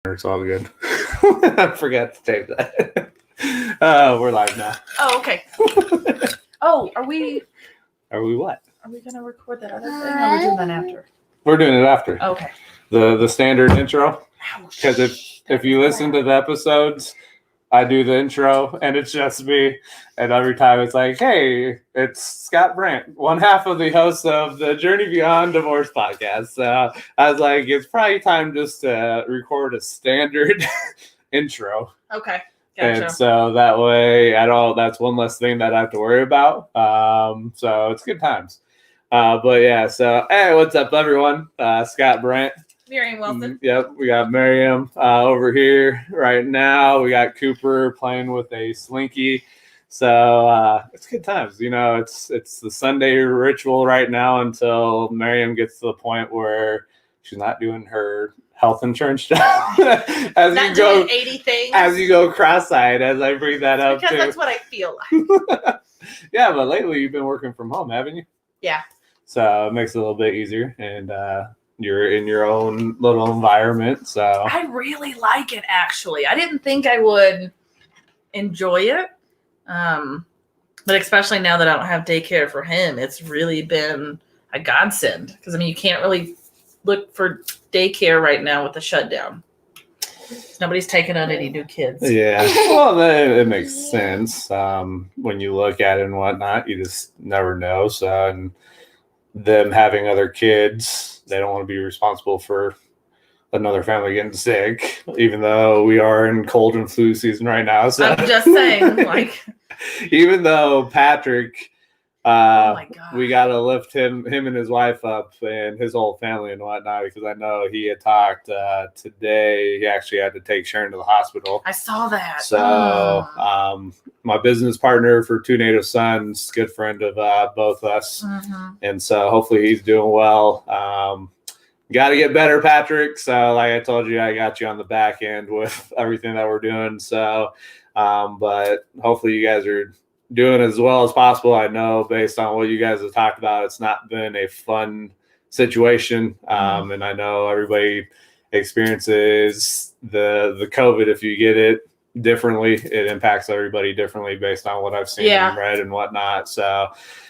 It's all good. I forgot to tape that. We're live now. Oh, okay. Oh, are we what? Are we gonna record that other thing, or are we doing that after? We're doing it after. Okay. The standard intro. Because if you listen to the episodes, I do the intro and it's just me. And every time it's like, hey, it's Scott Brandt, one half of the host of the Journey Beyond Divorce podcast. So I was like, it's probably time just to record a standard intro. Okay. Gotcha. And so that way, that's one less thing that I have to worry about. So it's good times. But yeah, so hey, what's up, everyone? Scott Brandt. Miriam Wilson. Yep, we got Miriam over here right now. We got Cooper playing with a slinky. So it's good times. You know, it's the Sunday ritual right now until Miriam gets to the point where she's not doing her health insurance job. As not you go, doing 80 things. As you go cross-eyed, as I bring that up. Because that's what I feel like. Yeah, but lately you've been working from home, haven't you? Yeah. So it makes it a little bit easier, and you're in your own little environment. So I really like it, actually. I didn't think I would enjoy it. But especially now that I don't have daycare for him, it's really been a godsend. Because, I mean, you can't really look for daycare right now with the shutdown. Nobody's taking on any new kids. Yeah. Well, it makes sense. When you look at it and whatnot, you just never know. So, and them having other kids, they don't want to be responsible for another family getting sick, even though we are in cold and flu season right now. So I'm just saying, like, even though Patrick, oh my God, we got to lift him and his wife up and his whole family and whatnot, because I know he had talked today. He actually had to take Sharon to the hospital. I saw that. So my business partner for Two Native Sons, good friend of both us. Mm-hmm. And so hopefully he's doing well. Got to get better, Patrick. So like I told you, I got you on the back end with everything that we're doing. So, but hopefully you guys are doing as well as possible. I know based on what you guys have talked about, it's not been a fun situation. And I know everybody experiences the COVID, if you get it differently, it impacts everybody differently based on what I've seen and read and whatnot. So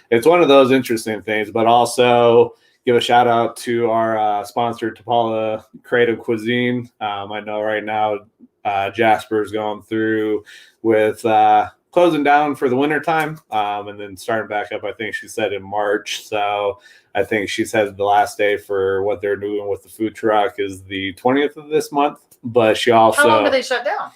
it's one of those interesting things, but also give a shout out to our sponsor, Tupala Creative Cuisine. I know right now Jasper's going through with closing down for the winter time, and then starting back up, I think she said in March. So I think she said the last day for what they're doing with the food truck is the 20th of this month. But she also... How long do they shut down?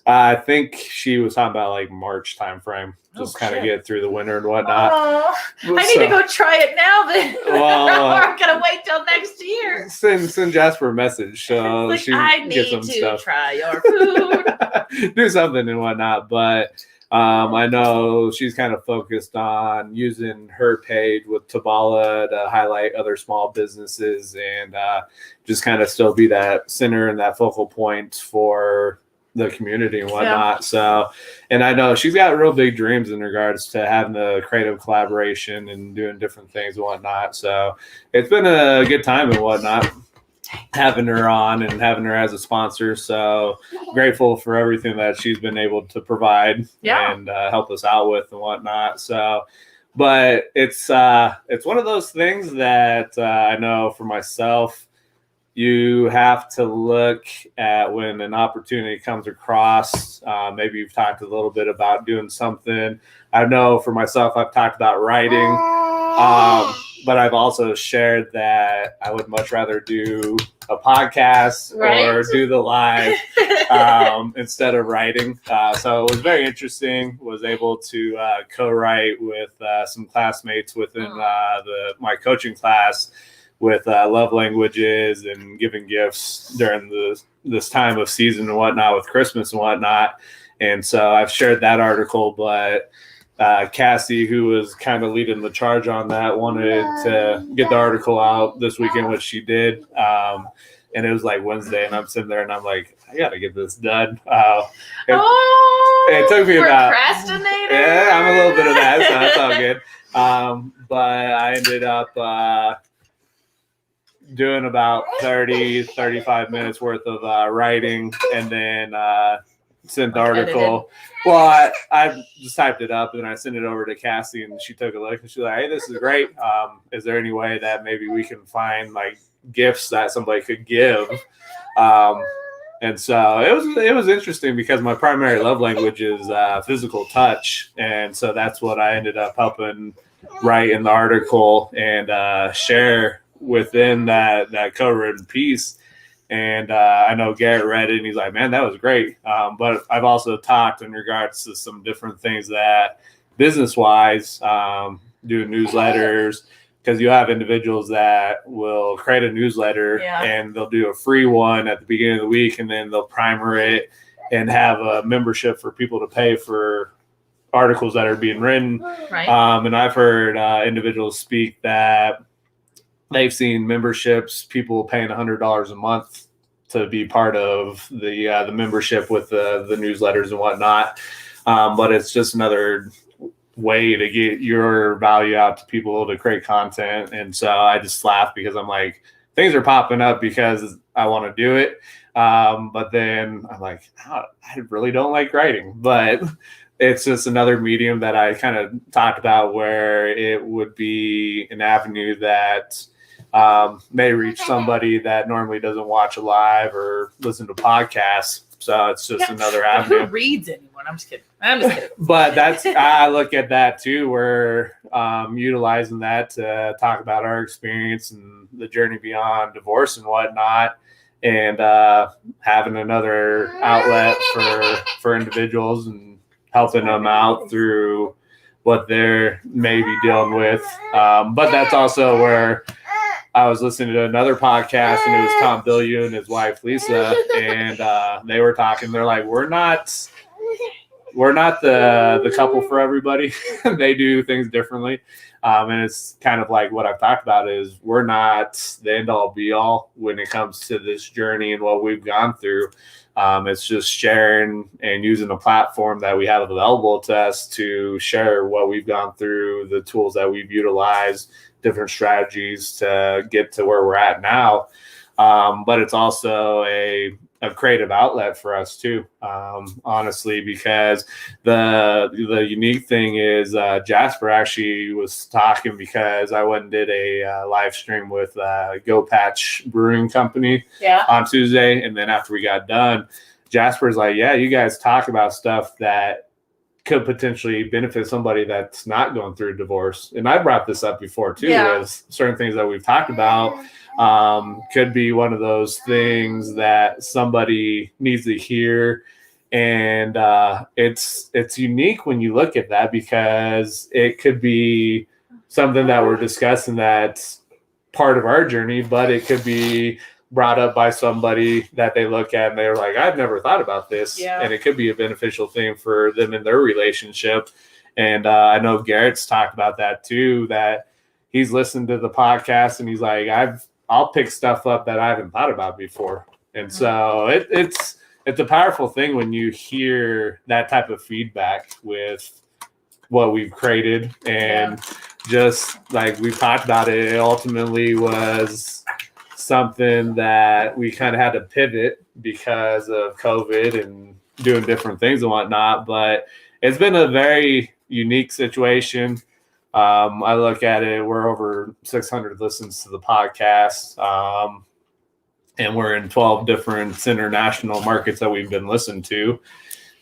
I think she was talking about like March time frame, just kind of get through the winter and whatnot. Oh, I need to go try it now then. Well, or I'm gonna wait till next year. Send Jasper a message. So like, she I need some to stuff. Try your food. Do something and whatnot. But I know she's kind of focused on using her page with Tabala to highlight other small businesses and just kind of still be that center and that focal point for the community and whatnot. Yeah. So, and I know she's got real big dreams in regards to having the creative collaboration and doing different things and whatnot. So it's been a good time and whatnot having her on and having her as a sponsor. So grateful for everything that she's been able to provide and help us out with and whatnot. So, but it's one of those things that I know for myself, you have to look at when an opportunity comes across. Maybe you've talked a little bit about doing something. I know for myself, I've talked about writing, but I've also shared that I would much rather do a podcast or do the live instead of writing. So it was very interesting. Was able to co-write with some classmates within my coaching class with love languages and giving gifts during this time of season and whatnot with Christmas and whatnot. And so I've shared that article, but Cassie, who was kind of leading the charge on that, wanted to get the article out this weekend, which she did. And it was like Wednesday, and I'm sitting there and I'm like, I got to get this done. It took me about... Procrastinator? Yeah, I'm a little bit of that, so that's all good. But I ended up doing about 35 minutes worth of writing, and then sent the Like article. Well, I just typed it up and I sent it over to Cassie, and she took a look and she's like, "Hey, this is great. Is there any way that maybe we can find like gifts that somebody could give?" And so it was interesting because my primary love language is physical touch, and so that's what I ended up helping write in the article and share within that co-written piece. And I know Garrett read it and he's like, "Man, that was great." But I've also talked in regards to some different things that business-wise, doing newsletters, because you have individuals that will create a newsletter and they'll do a free one at the beginning of the week, and then they'll primer it and have a membership for people to pay for articles that are being written. Right. And I've heard individuals speak that they've seen memberships, people paying $100 a month to be part of the membership with the newsletters and whatnot. But it's just another way to get your value out to people, to create content. And so I just laugh because I'm like, things are popping up because I want to do it. But then I'm like, oh, I really don't like writing, but it's just another medium that I kind of talked about where it would be an avenue that may reach somebody that normally doesn't watch a live or listen to podcasts. So it's just another avenue. Who reads anyone? I'm just kidding. But I look at that too, where utilizing that to talk about our experience and the journey beyond divorce and whatnot, and having another outlet for individuals and helping them out through what they're maybe dealing with. But that's also where I was listening to another podcast, and it was Tom Bilyeu and his wife Lisa, and they were talking. They're like, we're not the couple for everybody. They do things differently, and it's kind of like what I've talked about is we're not the end all be all when it comes to this journey and what we've gone through. It's just sharing and using a platform that we have available to us to share what we've gone through, the tools that we've utilized, different strategies to get to where we're at now. But it's also a creative outlet for us too, honestly, because the unique thing is Jasper actually was talking, because I went and did a live stream with Go Patch Brewing Company on Tuesday. And then after we got done, Jasper's like, yeah, you guys talk about stuff that could potentially benefit somebody that's not going through a divorce. And I brought this up before too, with certain things that we've talked about. Could be one of those things that somebody needs to hear. And it's unique when you look at that, because it could be something that we're discussing that's part of our journey, but it could be brought up by somebody that they look at and they're like, I've never thought about this. And it could be a beneficial thing for them in their relationship. And I know Garrett's talked about that too, that he's listened to the podcast and he's like, I'll pick stuff up that I haven't thought about before. And so it's a powerful thing when you hear that type of feedback with what we've created. And just like we've talked about it ultimately was something that we kind of had to pivot because of COVID and doing different things and whatnot. But it's been a very unique situation. I look at it, we're over 600 listens to the podcast, and we're in 12 different international markets that we've been listened to.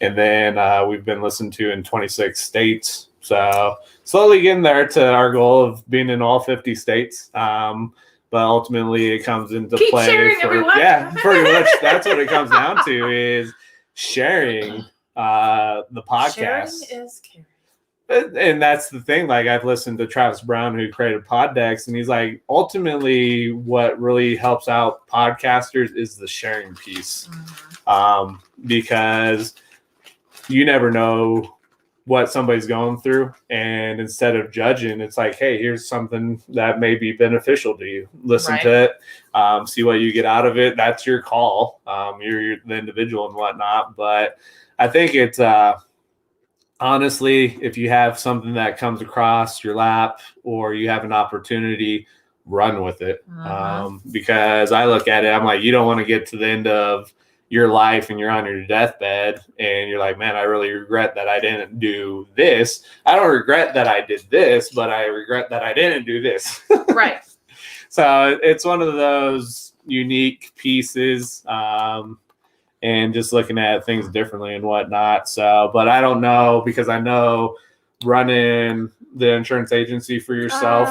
And then we've been listened to in 26 states. So slowly getting there to our goal of being in all 50 states. But ultimately it comes into play pretty much. That's what it comes down to, is sharing the podcast. Sharing is caring. And that's the thing. Like, I've listened to Travis Brown, who created Poddex, and he's like, ultimately what really helps out podcasters is the sharing piece. Because you never know what somebody's going through, and instead of judging, it's like, hey, here's something that may be beneficial to you. Listen to it, see what you get out of it. That's your call. You're the individual and whatnot. But I think it's honestly, if you have something that comes across your lap or you have an opportunity, run with it. Mhm. Because I look at it, I'm like, you don't want to get to the end of your life and you're on your deathbed and you're like, man, I really regret that I didn't do this. I don't regret that I did this, but I regret that I didn't do this. Right. So it's one of those unique pieces, and just looking at things differently and whatnot. So, but I don't know, because I know running the insurance agency for yourself,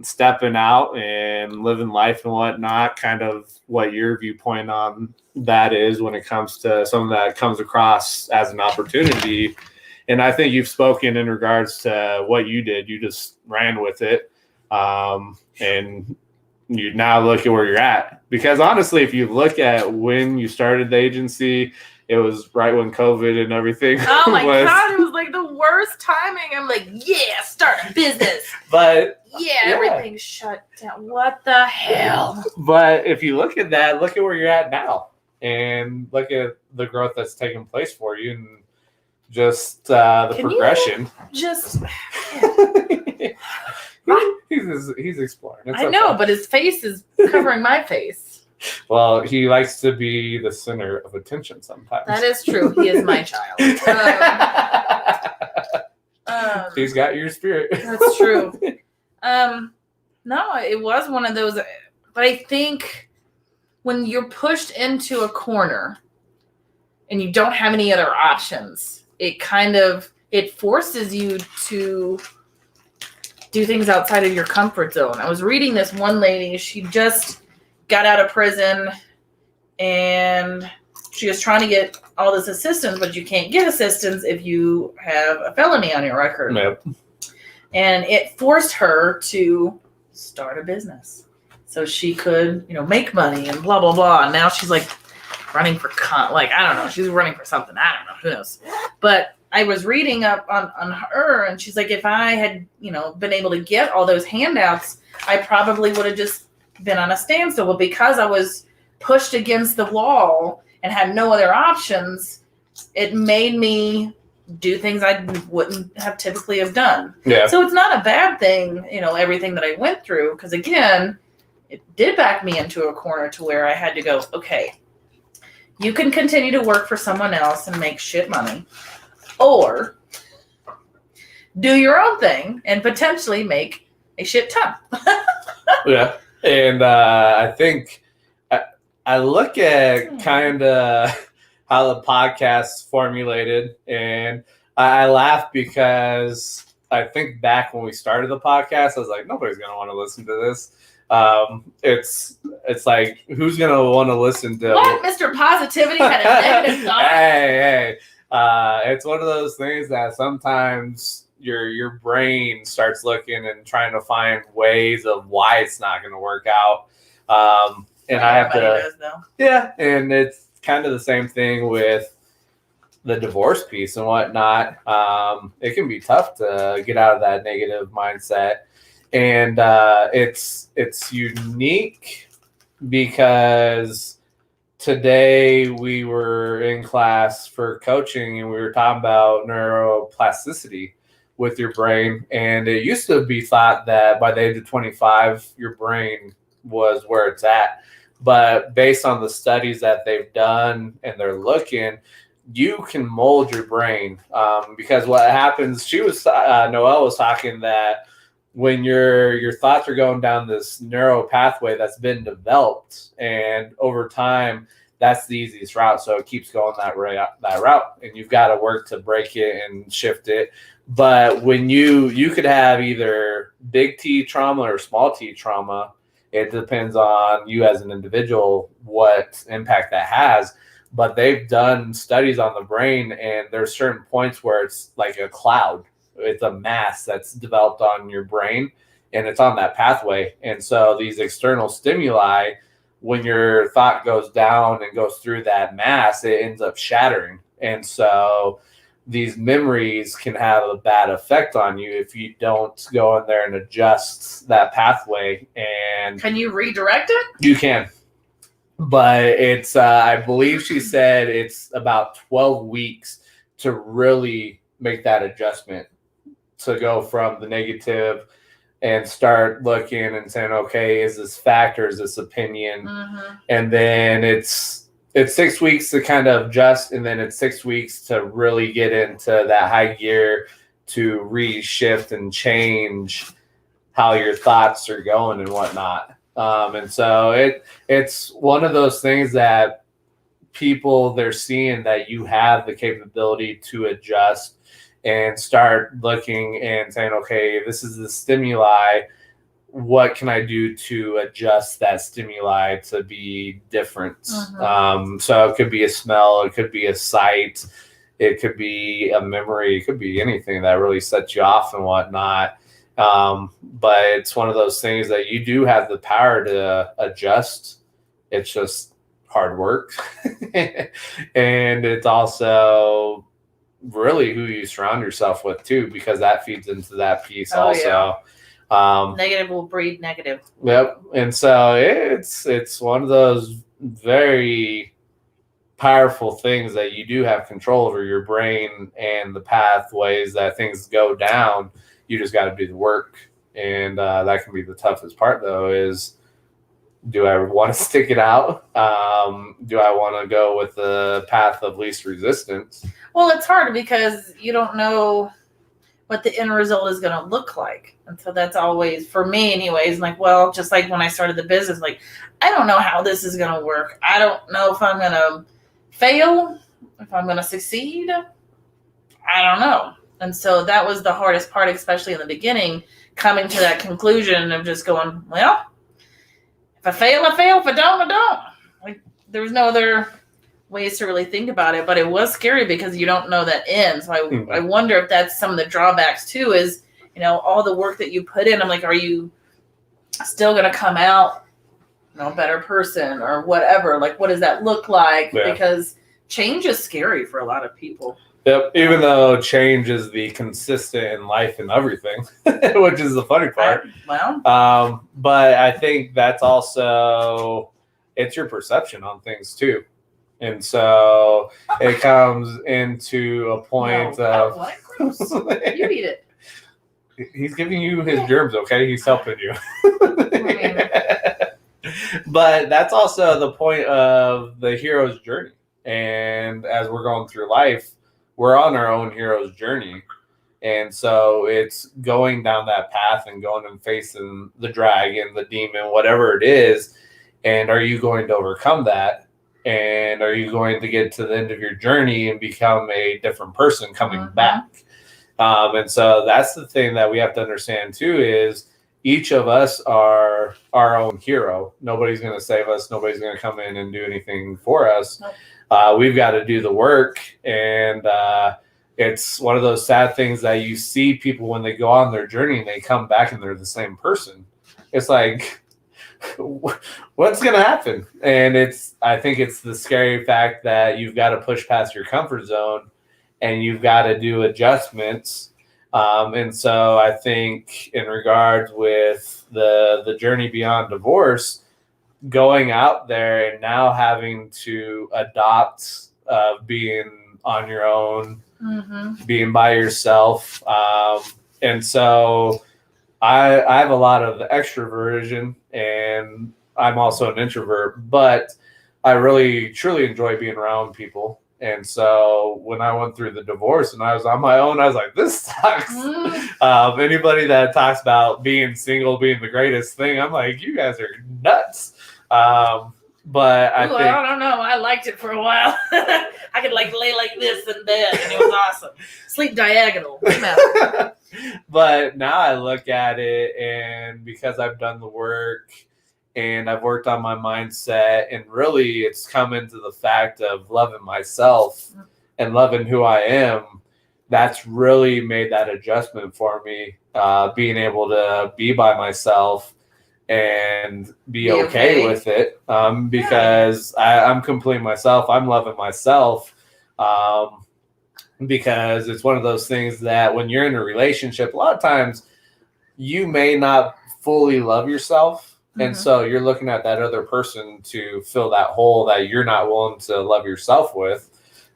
stepping out and living life and whatnot, kind of what your viewpoint on that is when it comes to something that comes across as an opportunity. And I think you've spoken in regards to what you did. You just ran with it. And you now look at where you're at. Because honestly, if you look at when you started the agency, it was right when COVID and everything. Oh my God, it was like the worst timing. I'm like, yeah, start a business. But yeah, everything shut down. What the hell? But if you look at that, look at where you're at now, and look at the growth that's taken place for you, and just the progression. He's exploring. It's I know, but his face is covering my face. Well, he likes to be the center of attention sometimes. That is true. He is my child. He's got your spirit. That's true. No, it was one of those. But I think when you're pushed into a corner and you don't have any other options, it forces you to do things outside of your comfort zone. I was reading this one lady. She just got out of prison and she was trying to get all this assistance, but you can't get assistance if you have a felony on your record. Yep. And it forced her to start a business so she could, make money and blah, blah, blah. And now she's like running for, I don't know. She's running for something. I don't know. Who knows? But I was reading up on her, and she's like, if I had, been able to get all those handouts, I probably would have just been on a standstill. But because I was pushed against the wall and had no other options, it made me do things I wouldn't have typically have done. Yeah. So it's not a bad thing, everything that I went through, because again, it did back me into a corner to where I had to go, okay, you can continue to work for someone else and make shit money, or do your own thing and potentially make a shit ton. Yeah. And I think I look at kind of how the podcast formulated, and I laugh because I think back when we started the podcast, I was like, nobody's going to want to listen to this. It's like, who's going to want to listen to what? Mr. Positivity had a negative thought? Hey. It's one of those things that sometimes your brain starts looking and trying to find ways of why it's not going to work out. And I have to, yeah. And it's kind of the same thing with the divorce piece and whatnot. It can be tough to get out of that negative mindset, and it's unique because today we were in class for coaching and we were talking about neuroplasticity with your brain. And it used to be thought that by the age of 25, your brain was where it's at. But based on the studies that they've done and they're looking, you can mold your brain. Because what happens, Noelle was talking that when your thoughts are going down this neural pathway that's been developed, and over time, that's the easiest route. So it keeps going that route, and you've got to work to break it and shift it. But when you could have either big T trauma or small T trauma, it depends on you as an individual what impact that has. But they've done studies on the brain, and there's certain points where it's like a cloud. It's a mass that's developed on your brain, and it's on that pathway. And so these external stimuli, when your thought goes down and goes through that mass, it ends up shattering. And so these memories can have a bad effect on you if you don't go in there and adjust that pathway. And can you redirect it? You can. But it's, I believe she said it's about 12 weeks to really make that adjustment, to go from the negative and start looking and saying, okay, is this fact or is this opinion? And then it's 6 weeks to kind of adjust, and then it's 6 weeks to really get into that high gear to reshift and change how your thoughts are going and whatnot. And so it's one of those things that people, they're seeing that you have the capability to adjust and start looking and saying, okay, this is the stimuli. What can I do to adjust that stimuli to be different? So it could be a smell, it could be a sight, it could be a memory, it could be anything that really sets you off and whatnot. But it's one of those things that you do have the power to adjust. It's just hard work. And it's also really who you surround yourself with too, because that feeds into that piece also. Negative will breed negative. Yep. And so it's one of those very powerful things that you do have control over your brain and the pathways that things go down. You just got to do the work. And that can be the toughest part, though, is, do I want to stick it out? Do I want to go with the path of least resistance? Well, it's hard because you don't know what the end result is going to look like. And so that's always, for me anyways, like, well, just like when I started the business, like, I don't know how this is going to work. I don't know if I'm going to fail, if I'm going to succeed. I don't know. And so that was the hardest part, especially in the beginning, coming to that conclusion of just going, well, if I fail, I fail. If I don't, I don't. Like, there was no other ways to really think about it, but it was scary because you don't know that end. So I wonder if that's some of the drawbacks too, is, you know, all the work that you put in. I'm like, are you still going to come out, you know, a better person or whatever? Like, what does that look like? Yeah. Because change is scary for a lot of people. Yep. Even though change is the consistent in life and everything, which is the funny part. Well, but I think that's also, it's your perception on things too. And so it comes into a point of, what? Gross. You eat it. He's giving you his germs, okay? He's helping you. But that's also the point of the hero's journey. And as we're going through life, we're on our own hero's journey. And so it's going down that path and going and facing the dragon, the demon, whatever it is. And are you going to overcome that? And are you going to get to the end of your journey and become a different person coming back? And so that's the thing that we have to understand too, is each of us are our own hero. Nobody's going to save us. Nobody's going to come in and do anything for us. Nope. We've got to do the work. And it's one of those sad things that you see people when they go on their journey and they come back and they're the same person. It's like, what's going to happen? And I think it's the scary fact that you've got to push past your comfort zone and you've got to do adjustments. And so I think in regards with the journey beyond divorce, going out there and now having to adopt being on your own, being by yourself. And so I have a lot of extroversion, and I'm also an introvert, but I really, truly enjoy being around people. And so when I went through the divorce and I was on my own, I was like, this sucks. Anybody that talks about being single being the greatest thing, I'm like, you guys are nuts. But I think, I don't know. I liked it for a while. I could like lay like this in bed, and it was awesome. Sleep diagonal. But now I look at it, and because I've done the work and I've worked on my mindset, and really it's come into the fact of loving myself and loving who I am, that's really made that adjustment for me, being able to be by myself and be okay with it, because I'm completely myself. I'm loving myself, because it's one of those things that when you're in a relationship, a lot of times you may not fully love yourself. And so you're looking at that other person to fill that hole that you're not willing to love yourself with.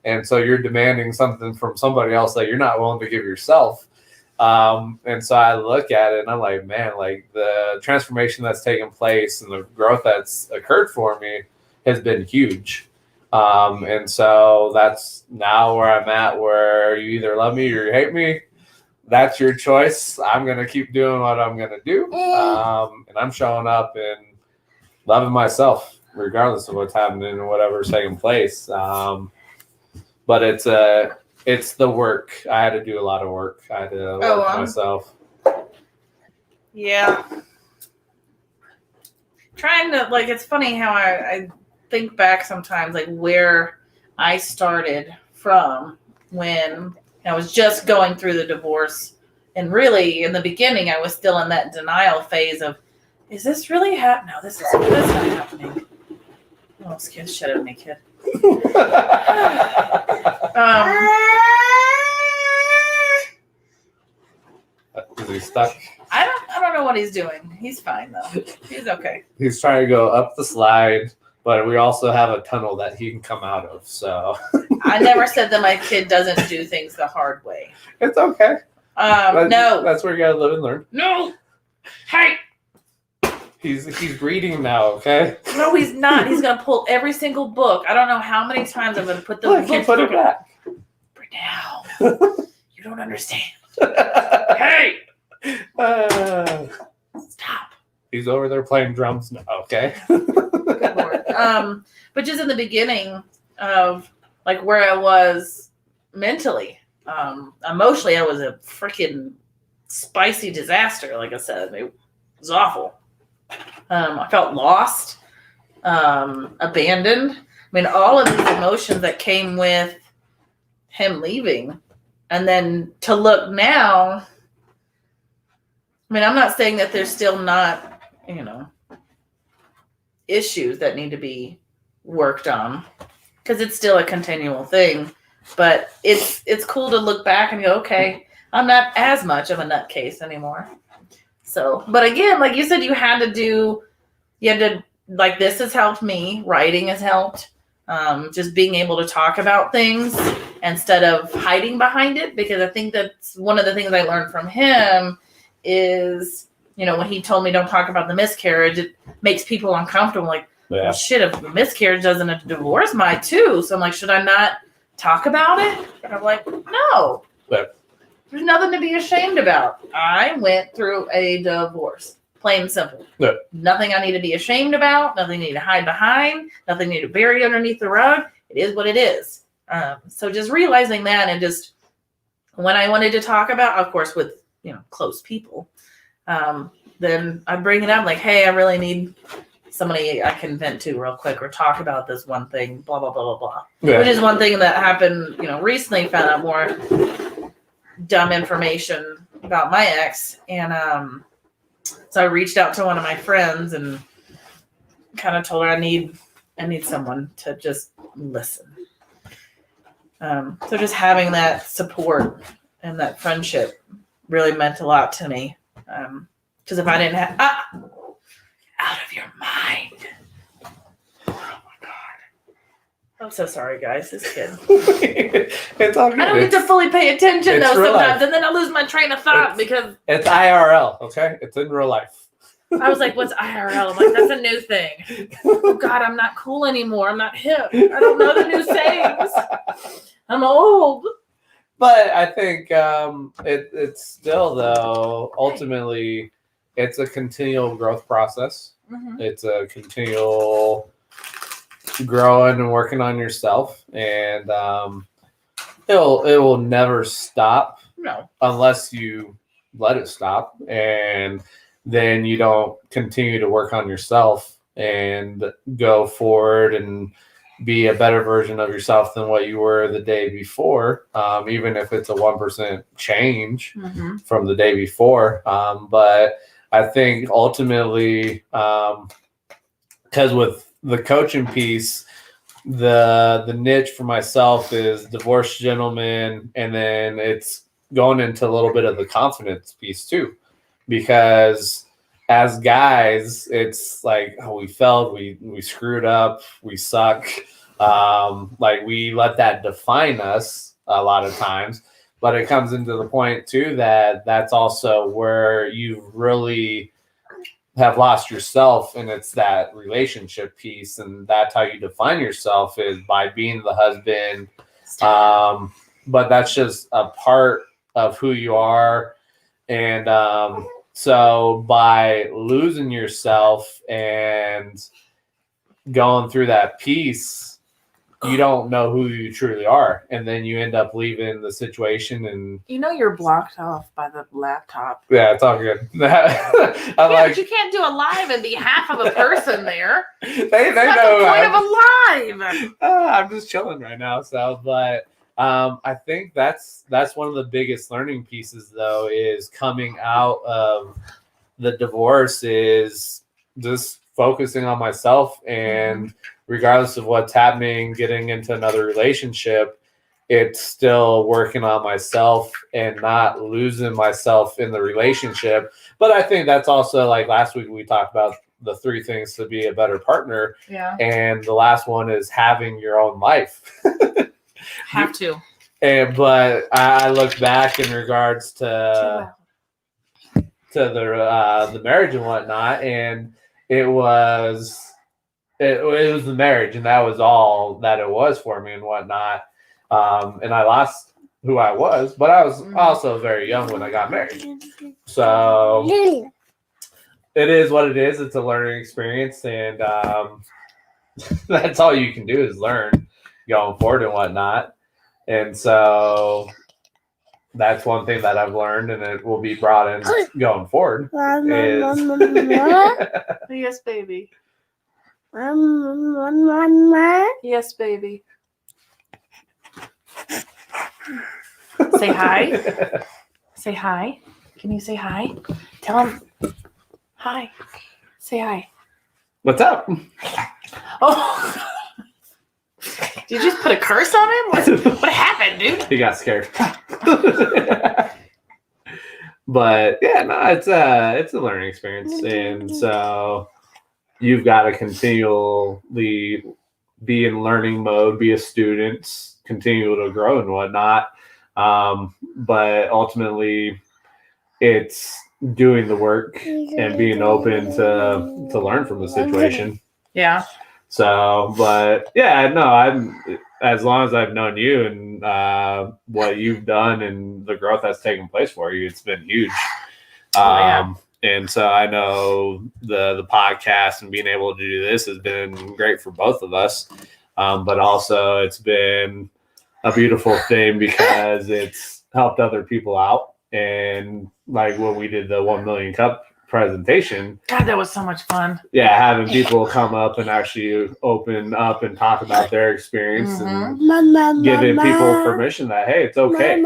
And so you're demanding something from somebody else that you're not willing to give yourself. And so I look at it and I'm like, man, like the transformation that's taken place and the growth that's occurred for me has been huge. And so that's now where I'm at, where you either love me or you hate me. That's your choice. I'm going to keep doing what I'm going to do. And I'm showing up and loving myself, regardless of what's happening and whatever's taking place. But it's the work. I had to do a lot of work. I had to work myself. Yeah. Trying to, like, it's funny how I think back sometimes, like, where I started from when I was just going through the divorce. And really, in the beginning, I was still in that denial phase of, is this really happening? No, that's not happening. Oh, excuse, shut up, me kid. Is he stuck? I don't know what he's doing. He's fine though. He's okay. He's trying to go up the slide, but we also have a tunnel that he can come out of. So I never said that my kid doesn't do things the hard way. It's okay. No. That's where you gotta live and learn. No. Hey. He's reading now, okay? No, he's not. He's gonna pull every single book. I don't know how many times I'm gonna put the book. Put it back. For now. You don't understand. Hey. Stop. He's over there playing drums now, okay? Good Lord. But just in the beginning of like where I was mentally, emotionally, I was a freaking spicy disaster. Like I said, it was awful. I felt lost, abandoned. I mean, all of these emotions that came with him leaving. And then to look now, I mean, I'm not saying that there's still not, issues that need to be worked on, because it's still a continual thing. But it's cool to look back and go, okay, I'm not as much of a nutcase anymore. So, but again, like you said, you had to, like, this has helped me. Writing has helped. Just being able to talk about things instead of hiding behind it, because I think that's one of the things I learned from him is, when he told me don't talk about the miscarriage, it makes people uncomfortable. Like, well, shit, if the miscarriage doesn't, a divorce might too. So I'm like, should I not talk about it? And I'm like, no. But there's nothing to be ashamed about. I went through a divorce. Plain and simple. Yeah. Nothing I need to be ashamed about. Nothing I need to hide behind. Nothing I need to bury underneath the rug. It is what it is. So just realizing that, and just when I wanted to talk about, of course, with close people, then I bring it up like, hey, I really need somebody I can vent to real quick or talk about this one thing, blah, blah, blah, blah, blah. Yeah. Which is one thing that happened, recently. Found out more dumb information about my ex. And so I reached out to one of my friends and kind of told her I need someone to just listen. So just having that support and that friendship really meant a lot to me. Because if I didn't have out of your mind. Oh my God. I'm so sorry, guys. This kid. It's all good. I don't get to fully pay attention though sometimes, and then I lose my train of thought because it's IRL, okay? It's in real life. I was like, what's IRL? I'm like, that's a new thing. Oh God, I'm not cool anymore. I'm not hip. I don't know the new sayings. I'm old. But I think it's still, though, ultimately, it's a continual growth process. Mm-hmm. It's a continual growing and working on yourself. And it will never stop. No. Unless you let it stop. And then you don't continue to work on yourself and go forward and be a better version of yourself than what you were the day before, even if it's a 1% change mm-hmm. from the day before. But I think ultimately, because with the coaching piece, the niche for myself is divorced gentleman, and then it's going into a little bit of the confidence piece too, because as guys, it's like, oh, we failed, we screwed up, we suck. Like we let that define us a lot of times. But it comes into the point too that that's also where you really have lost yourself, and it's that relationship piece, and that's how you define yourself is by being the husband. But that's just a part of who you are, and so by losing yourself and going through that piece, you don't know who you truly are, and then you end up leaving the situation, and you're blocked off by the laptop. yeah, it's all good. But you can't do a live and be half of a person there. They What's know the point of a live? I'm just chilling right now. So, but I think that's one of the biggest learning pieces, though, is coming out of the divorce is just focusing on myself, and regardless of what's happening, getting into another relationship, it's still working on myself and not losing myself in the relationship. But I think that's also, like last week we talked about the 3 things to be a better partner. Yeah. And the last one is having your own life. Have to. But I look back in regards to the marriage and whatnot, and it was the marriage, and that was all that it was for me and whatnot. And I lost who I was, but I was also very young when I got married. So it is what it is. It's a learning experience, and that's all you can do is learn going forward and whatnot. And so that's one thing that I've learned, and it will be brought in going forward. Yes, baby. Yes, baby. Say hi. Say hi. Can you say hi? Tell him hi. Say hi. What's up? Oh. Did you just put a curse on him? What happened, dude? He got scared. But yeah, no, it's a learning experience, and so you've got to continually be in learning mode, be a student, continue to grow and whatnot. But ultimately, it's doing the work and being open to learn from the situation. Yeah. So, but yeah, no, I'm as long as I've known you and what you've done and the growth that's taken place for you, it's been huge. And so I know the podcast and being able to do this has been great for both of us. But also it's been a beautiful thing because it's helped other people out. And like when we did the 1 Million Cup presentation. God, that was so much fun. Yeah, having people come up and actually open up and talk about their experience and giving people permission that, hey, it's okay.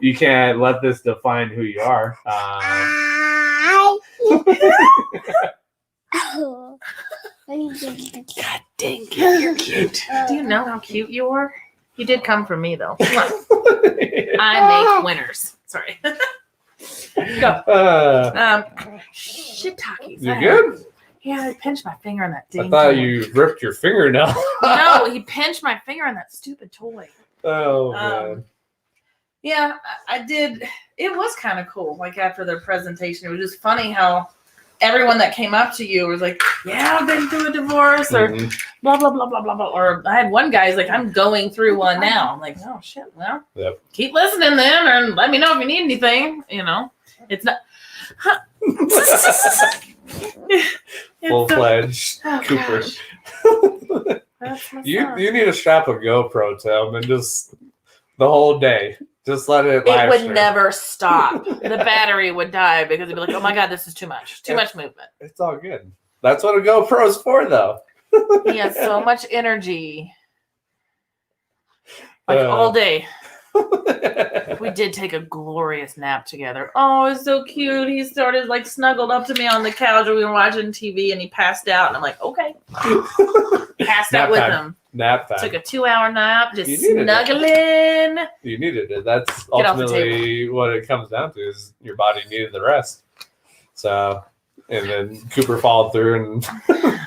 You can't let this define who you are. God dang it, you're cute. Do you know how cute you are? You did come from me, though. I make winners. Sorry. Go. Shit talkies. You good? Yeah, I pinched my finger on that dang I thought toy. you ripped your fingernail. No, he pinched my finger on that stupid toy. Oh, man. Yeah, I did. It was kind of cool. Like after their presentation, it was just funny how everyone that came up to you was like, yeah, I've been through a divorce or blah, blah, blah, blah, blah, blah. Or I had one guy's like, I'm going through one now. I'm like, oh, shit. Well, keep listening then and let me know if you need anything. You know, it's not. Full-fledged Cooper. You need to strap a GoPro to him and just the whole day. Just let it It would never stop. The battery would die because it'd be like, oh my God, this is too much. Too much movement. It's all good. That's what a GoPro is for, though. He has so much energy. Like all day. We did take a glorious nap together. Oh, it was so cute. He started like snuggled up to me on the couch when we were watching TV and he passed out. And I'm like, okay. Passed out with him. Nap time. Took a 2-hour nap, just snuggling. You needed it. That's ultimately what it comes down to is your body needed the rest. So, and then Cooper followed through and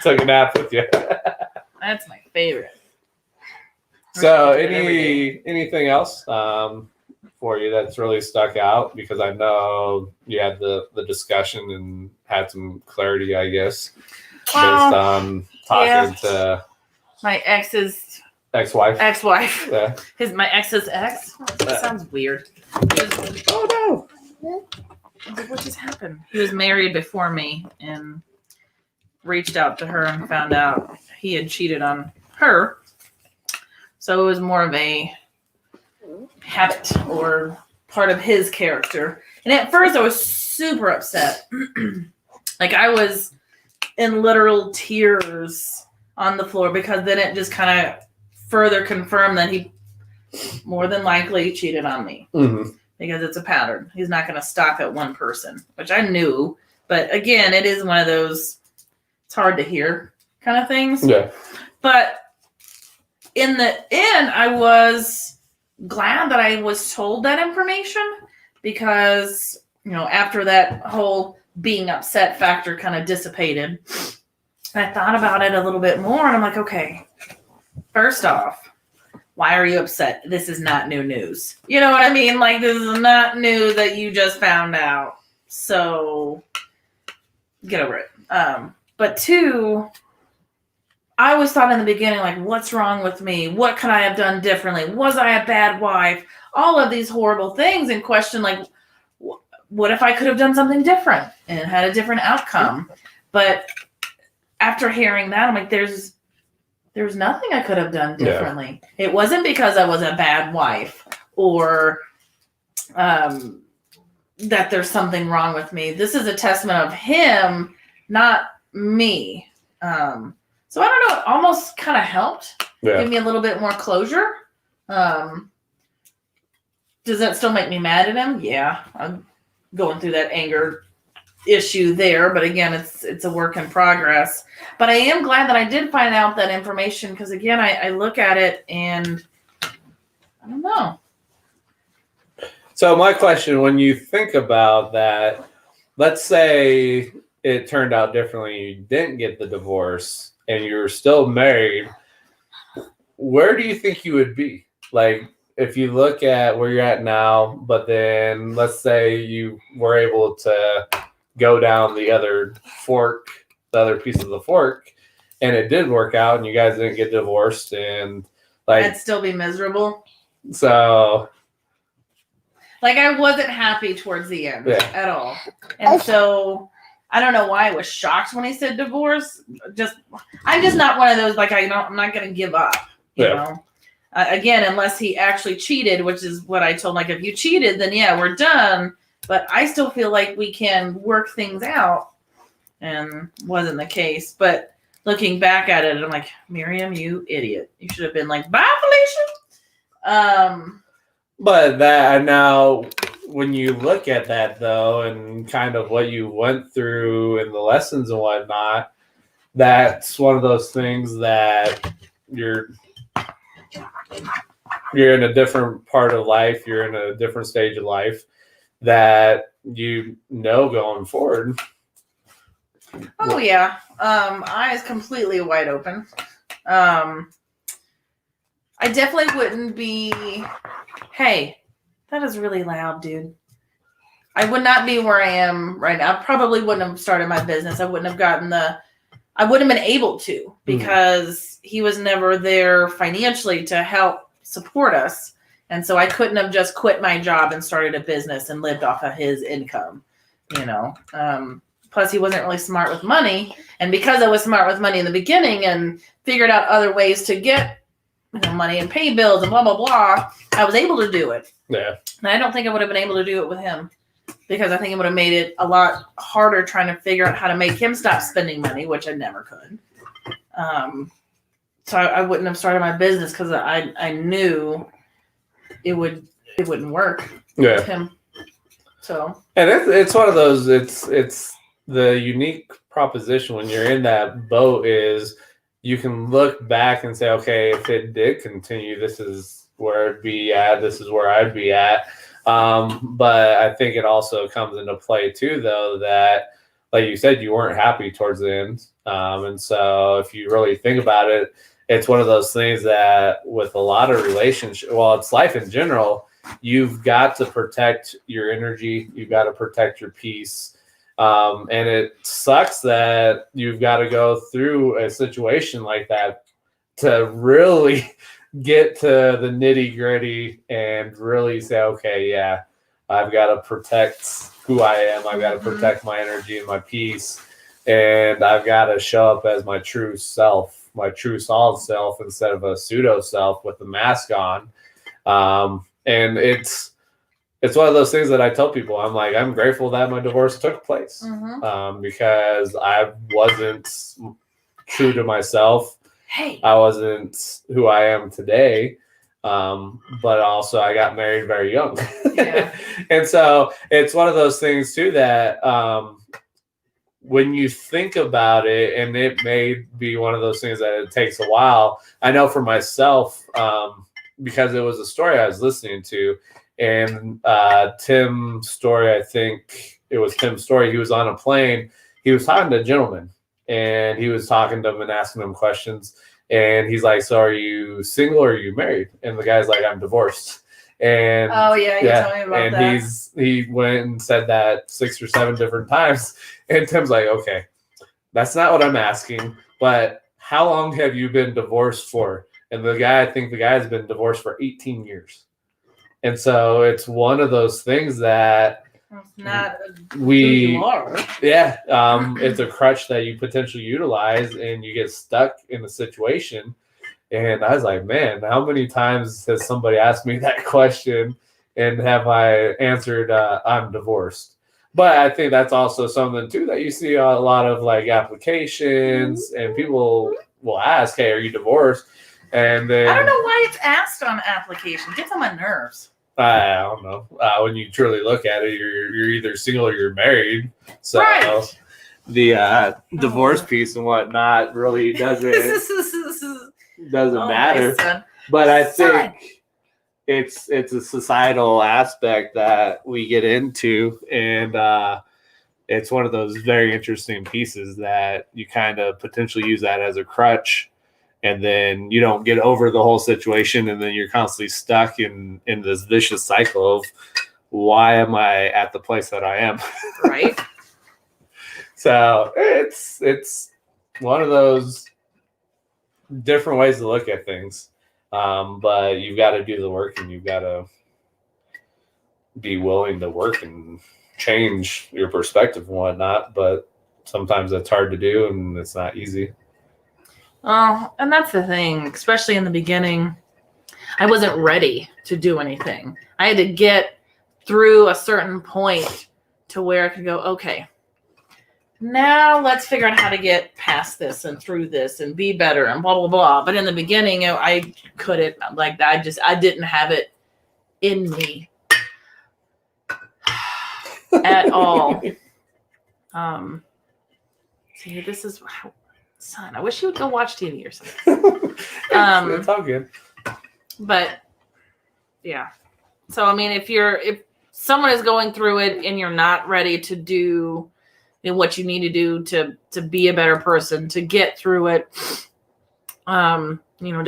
took a nap with you. That's my favorite. So, Every day. anything else for you that's really stuck out? Because I know you had the discussion and had some clarity, I guess, based on talking to my ex's ex-wife. ex-wife. Yeah. My ex's ex. That sounds weird. Oh no! What just happened? He was married before me and reached out to her and found out he had cheated on her. So it was more of a habit or part of his character. And at first I was super upset. Like I was in literal tears on the floor because then it just kind of further confirmed that he more than likely cheated on me. Mm-hmm. Because it's a pattern. He's not going to stop at one person, which I knew. But again, it is one of those, it's hard to hear kind of things. Yeah. But in the end, I was glad that I was told that information because, after that whole being upset factor kind of dissipated, I thought about it a little bit more and I'm like, okay, first off, why are you upset? This is not new news. You know what I mean? Like, this is not new that you just found out. So, get over it. But two, I always thought in the beginning, like, what's wrong with me? What could I have done differently? Was I a bad wife? All of these horrible things and question, like, what if I could have done something different and had a different outcome? But after hearing that, I'm like, there's nothing I could have done differently. Yeah. It wasn't because I was a bad wife or that there's something wrong with me. This is a testament of him, not me. So I don't know. It almost kind of helped give me a little bit more closure. Does that still make me mad at him? Yeah, I'm going through that anger issue there, but again, it's a work in progress. But I am glad that I did find out that information because again, I look at it and I don't know. So my question, when you think about that, let's say it turned out differently, you didn't get the divorce and you're still married, where do you think you would be? Like, if you look at where you're at now, but then let's say you were able to go down the other fork, the other piece of the fork, and it did work out and you guys didn't get divorced and like I'd still be miserable. So like I wasn't happy towards the end at all. And so I don't know why I was shocked when he said divorce. I'm just not one of those like I'm not gonna give up, you know. Again, unless he actually cheated, which is what I told him. Like, if you cheated, then yeah, we're done. But I still feel like we can work things out, and wasn't the case. But looking back at it, I'm like, Miriam, you idiot! You should have been like, bye, Felicia. But that now, when you look at that though, and kind of what you went through and the lessons and whatnot, that's one of those things that you're in a different part of life, you're in a different stage of life that going forward. Oh yeah. Eyes completely wide open. I definitely wouldn't be, hey, that is really loud, dude. I would not be where I am right now. I probably wouldn't have started my business. I wouldn't have I wouldn't have been able to because he was never there financially to help support us. And so I couldn't have just quit my job and started a business and lived off of his income, Plus he wasn't really smart with money. And because I was smart with money in the beginning and figured out other ways to get money and pay bills and blah, blah, blah, I was able to do it. Yeah. And I don't think I would have been able to do it with him. Because I think it would have made it a lot harder trying to figure out how to make him stop spending money, which I never could. So I wouldn't have started my business because I knew it wouldn't work with him. So and it's one of those. It's the unique proposition when you're in that boat is you can look back and say, okay, if it did continue, this is where it'd be at. This is where I'd be at. But I think it also comes into play too, though, that like you said, you weren't happy towards the end. And so if you really think about it, it's one of those things that with a lot of relationships, well, it's life in general, you've got to protect your energy, you've got to protect your peace. And it sucks that you've got to go through a situation like that to really get to the nitty gritty and really say, okay, yeah, I've got to protect who I am. I've got to protect my energy and my peace. And I've got to show up as my true self, my true solid self, instead of a pseudo self with the mask on. And it's one of those things that I tell people. I'm like, I'm grateful that my divorce took place, because I wasn't true to myself. Hey, I wasn't who I am today. But also I got married very young. Yeah. And so it's one of those things too that when you think about it, and it may be one of those things that it takes a while. I know for myself, because it was a story I was listening to, and Tim's story, I think it was Tim's story. He was on a plane. He was talking to a gentleman, and he was talking to him and asking him questions. And he's like, so are you single or are you married? And the guy's like, I'm divorced. And oh yeah, you told me about and that. he went and said that 6 or 7 different times. And Tim's like, okay, that's not what I'm asking, but how long have you been divorced for? And I think the guy has been divorced for 18 years. And so it's one of those things that It's not who we, you are. yeah, it's a crutch that you potentially utilize, and you get stuck in a situation. And I was like, man, how many times has somebody asked me that question, and have I answered, I'm divorced? But I think that's also something too that you see a lot of like applications, and people will ask, hey, are you divorced? And then I don't know why it's asked on application. It gets on my nerves. I don't know. When you truly look at it, you're either single or you're married. So Right. the divorce piece and whatnot really doesn't Oh, matter. my son. But I Son. think it's a societal aspect that we get into, and it's one of those very interesting pieces that you kind of potentially use that as a crutch. And then you don't get over the whole situation, and then you're constantly stuck in this vicious cycle of why am I at the place that I am? Right. So it's one of those different ways to look at things, but you've got to do the work, and you've got to be willing to work and change your perspective and whatnot. But sometimes that's hard to do, and it's not easy. Oh, and that's the thing, especially in the beginning. I wasn't ready to do anything. I had to get through a certain point to where I could go, okay, now let's figure out how to get past this and through this and be better and blah, blah, blah. But in the beginning, I couldn't, like, I didn't have it in me at all. See, this is... Son, I wish you would go watch TV or something. It's all good. But yeah. So I mean, if someone is going through it and you're not ready to do what you need to do to be a better person, to get through it, to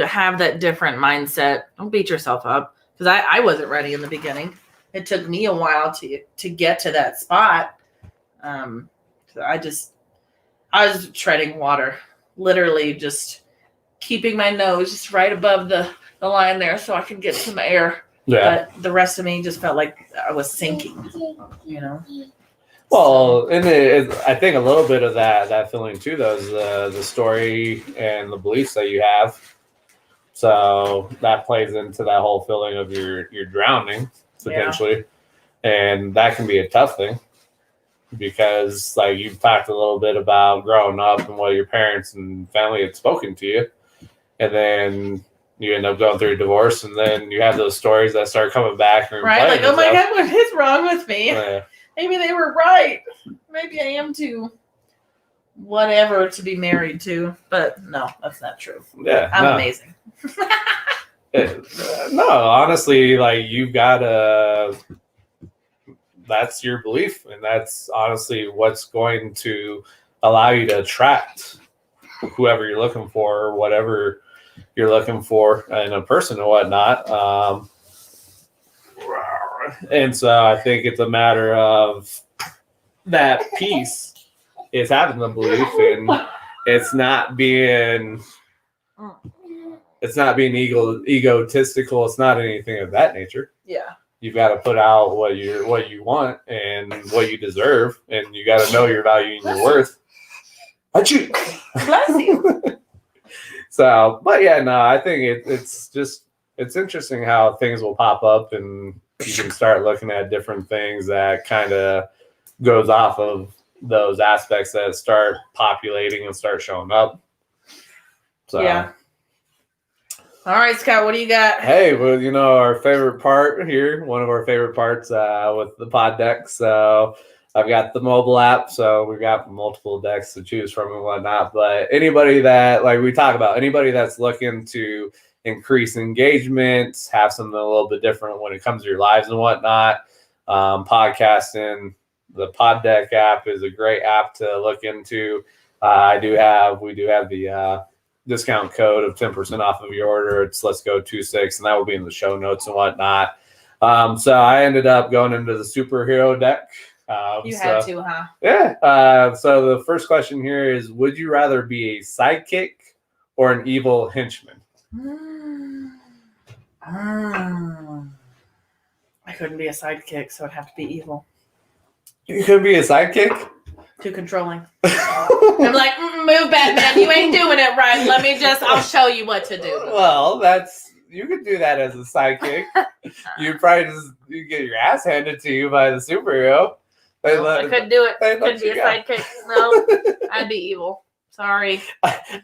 have that different mindset, don't beat yourself up. Because I wasn't ready in the beginning. It took me a while to get to that spot. So I was treading water, literally just keeping my nose just right above the line there so I could get some air. Yeah. But the rest of me just felt like I was sinking, Well, and I think a little bit of that feeling too, though, is the story and the beliefs that you have. So that plays into that whole feeling of you're drowning potentially, and that can be a tough thing. Because like you've talked a little bit about growing up and what your parents and family had spoken to you, and then you end up going through a divorce, and then you have those stories that start coming back. And right, like, oh my God, what is wrong with me? Yeah. Maybe they were right. Maybe I am too whatever to be married to, but no, that's not true. Yeah, I'm amazing. No, honestly, like you've got to. That's your belief, and that's honestly what's going to allow you to attract whoever you're looking for, or whatever you're looking for in a person and whatnot. And so I think it's a matter of that piece is having the belief, and it's not being egotistical. It's not anything of that nature. Yeah. You've got to put out what you want and what you deserve, and you got to know your value and your worth. Bless you. So, but yeah, no, I think it's interesting how things will pop up, and you can start looking at different things that kind of goes off of those aspects that start populating and start showing up. So, yeah. All right, Scott, what do you got? Hey, well, our favorite part here, one of our favorite parts with the pod deck. So I've got the mobile app, so we've got multiple decks to choose from and whatnot. But anybody that, like we talk about, anybody that's looking to increase engagement, have something a little bit different when it comes to your lives and whatnot, podcasting, the pod deck app is a great app to look into. We do have the discount code of 10% off of your order. It's Let's Go 26, and that will be in the show notes and whatnot. So I ended up going into the superhero deck. You had to, huh? Yeah. So the first question here is: would you rather be a sidekick or an evil henchman? I couldn't be a sidekick, so it'd have to be evil. You could be a sidekick? Too controlling. I'm like, move, Batman. You ain't doing it right. I'll show you what to do. Well, you could do that as a sidekick. You get your ass handed to you by the superhero. I couldn't do it. Couldn't be a sidekick. No, I'd be evil. Sorry.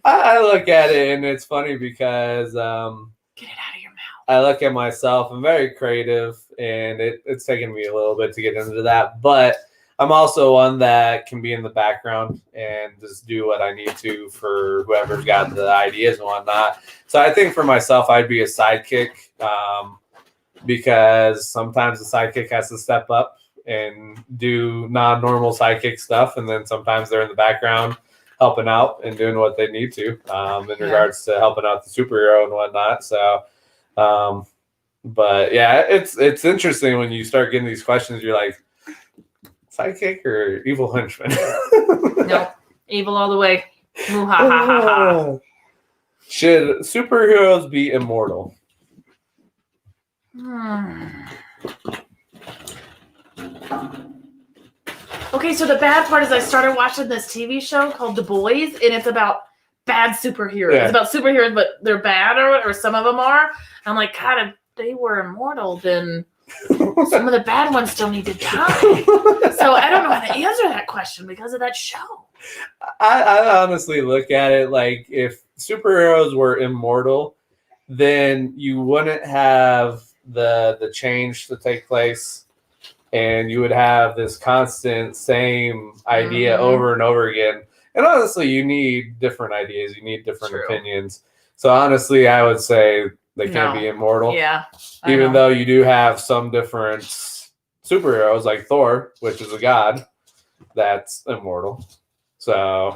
I look at it, and it's funny because get it out of your mouth. I look at myself. I'm very creative, and it's taken me a little bit to get into that, but I'm also one that can be in the background and just do what I need to for whoever's got the ideas and whatnot. So I think for myself, I'd be a sidekick because sometimes the sidekick has to step up and do non-normal sidekick stuff, and then sometimes they're in the background helping out and doing what they need to in regards to helping out the superhero and whatnot. So, but yeah, it's interesting when you start getting these questions. You're like, sidekick or evil henchman? Nope, evil all the way. Ooh, ha, ha, ha, ha. Should superheroes be immortal? Okay, so the bad part is I started watching this TV show called The Boys, and it's about bad superheroes. Yeah. It's about superheroes, but they're bad, or some of them are. I'm like, God, if they were immortal, then some of the bad ones still need to die. So I don't know how to answer that question because of that show. I honestly look at it like if superheroes were immortal, then you wouldn't have the change to take place, and you would have this constant same idea over and over again. And honestly, you need different ideas. You need different opinions. So honestly, I would say they can't be immortal. Yeah. Even though you do have some different superheroes like Thor, which is a god, that's immortal. So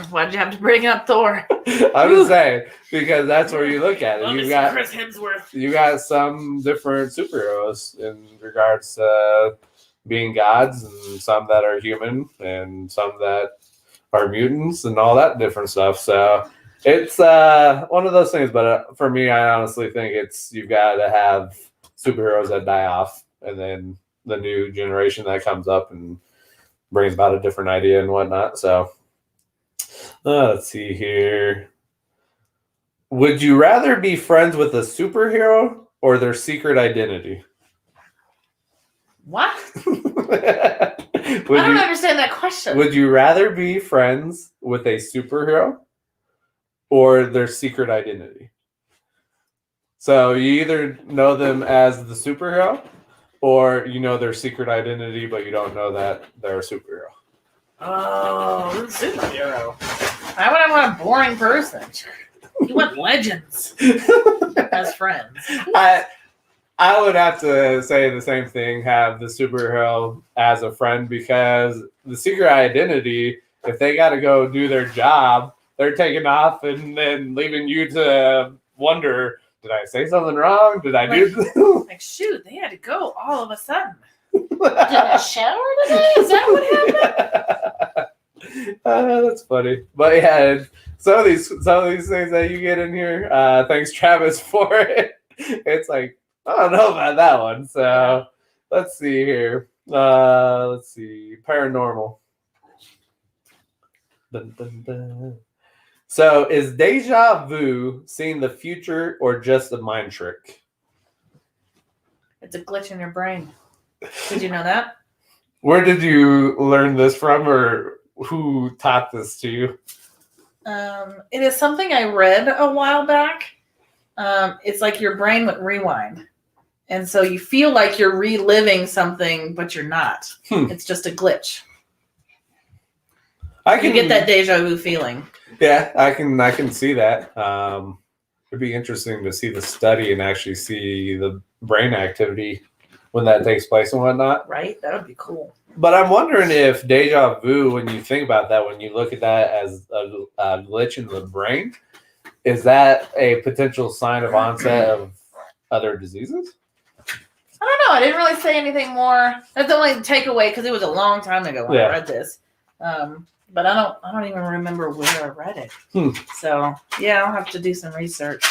why'd you have to bring up Thor? I'm just saying, because that's where you look at it. You got Chris Hemsworth. You got some different superheroes in regards to being gods, and some that are human, and some that are mutants, and all that different stuff. So it's one of those things. But for me, I honestly think you've got to have superheroes that die off, and then the new generation that comes up and brings about a different idea and whatnot. So let's see here. Would you rather be friends with a superhero or their secret identity? What? I don't understand that question. Would you rather be friends with a superhero or their secret identity? So you either know them as the superhero, or you know their secret identity, but you don't know that they're a superhero. Oh, superhero. Why would I want a boring person? You want legends as friends. I would have to say the same thing, have the superhero as a friend, because the secret identity, if they got to go do their job they're taking off and then leaving you to wonder, did I say something wrong? Did I do Like, shoot, they had to go all of a sudden. Did I shower today? Is that what happened? That's funny. But yeah, some of these things that you get in here, thanks Travis for it. It's like, I don't know about that one. So let's see here. Let's see. Paranormal. Dun, dun, dun. So is deja vu seeing the future or just a mind trick? It's a glitch in your brain. Did you know that? Where did you learn this from, or who taught this to you? It is something I read a while back. It's like your brain would rewind. And so you feel like you're reliving something, but you're not. It's just a glitch. You get that deja vu feeling. Yeah, I can see that. It'd be interesting to see the study and actually see the brain activity when that takes place and whatnot. Right? That would be cool. But I'm wondering if deja vu, when you think about that, when you look at that as a glitch in the brain, is that a potential sign of onset of other diseases? I don't know. I didn't really say anything more. That's the only takeaway because it was a long time ago when I read this. But I don't even remember where I read it. So yeah, I'll have to do some research.